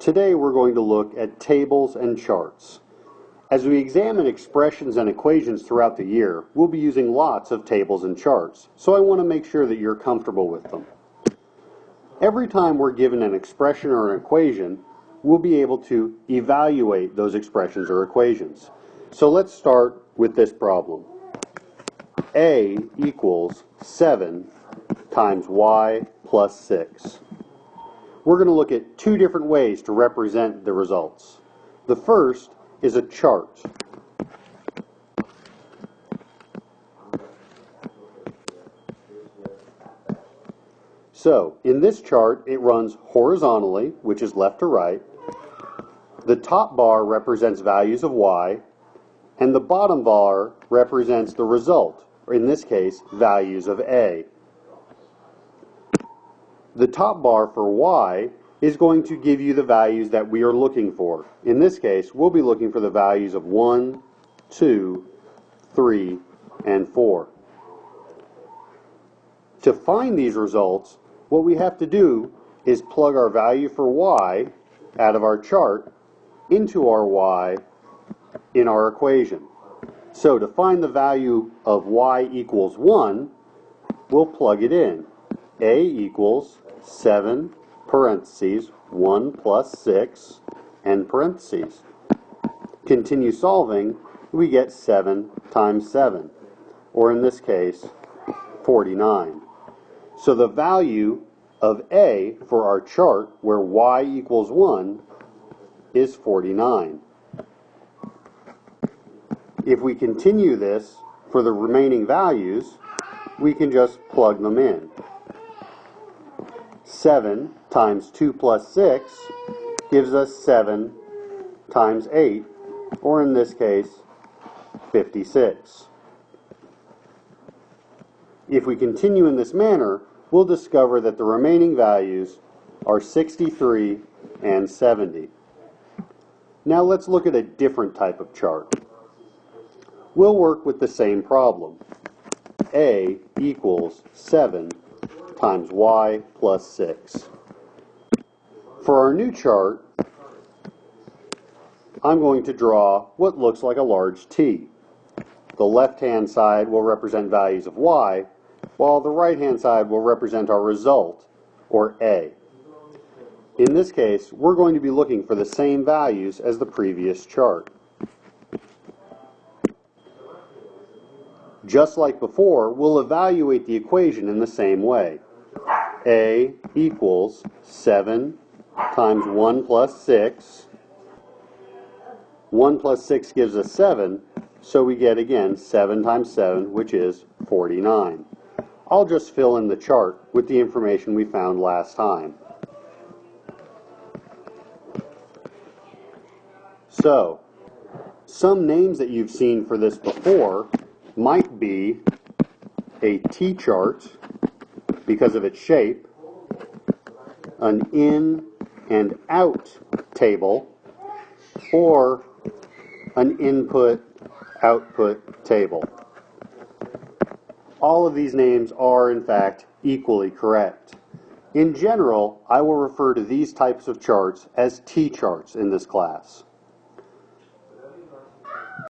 Today we're going to look at tables and charts. As we examine expressions and equations throughout the year, we'll be using lots of tables and charts, so I want to make sure that you're comfortable with them. Every time we're given an expression or an equation, we'll be able to evaluate those expressions or equations. So let's start with this problem. A equals 7 times y plus 6. We're going to look at two different ways to represent the results. The first is a chart. So, in this chart, it runs horizontally, which is left to right. The top bar represents values of y, and the bottom bar represents the result, or in this case, values of a. The top bar for y is going to give you the values that we are looking for. In this case, we'll be looking for the values of 1, 2, 3, and 4. To find these results, what we have to do is plug our value for y out of our chart into our y in our equation. So to find the value of y equals 1, we'll plug it in. A equals 7 parentheses 1 plus 6 end parentheses. Continue solving, we get 7 times 7, or in this case 49. So the value of A for our chart where y equals 1 is 49. If we continue this for the remaining values, we can just plug them in. 7 times 2 plus 6 gives us 7 times 8, or in this case, 56. If we continue in this manner, we'll discover that the remaining values are 63 and 70. Now let's look at a different type of chart. We'll work with the same problem. A equals 7 times y plus 6. For our new chart, I'm going to draw what looks like a large T. The left-hand side will represent values of y, while the right-hand side will represent our result, or A. In this case, we're going to be looking for the same values as the previous chart. Just like before, we'll evaluate the equation in the same way. A equals 7 times 1 plus 6. 1 plus 6 gives us 7, so we get again 7 times 7, which is 49. I'll just fill in the chart with the information we found last time. So, some names that you've seen for this before might be a T-chart because of its shape, an in and out table, or an input-output table. All of these names are, in fact, equally correct. In general, I will refer to these types of charts as T-charts in this class.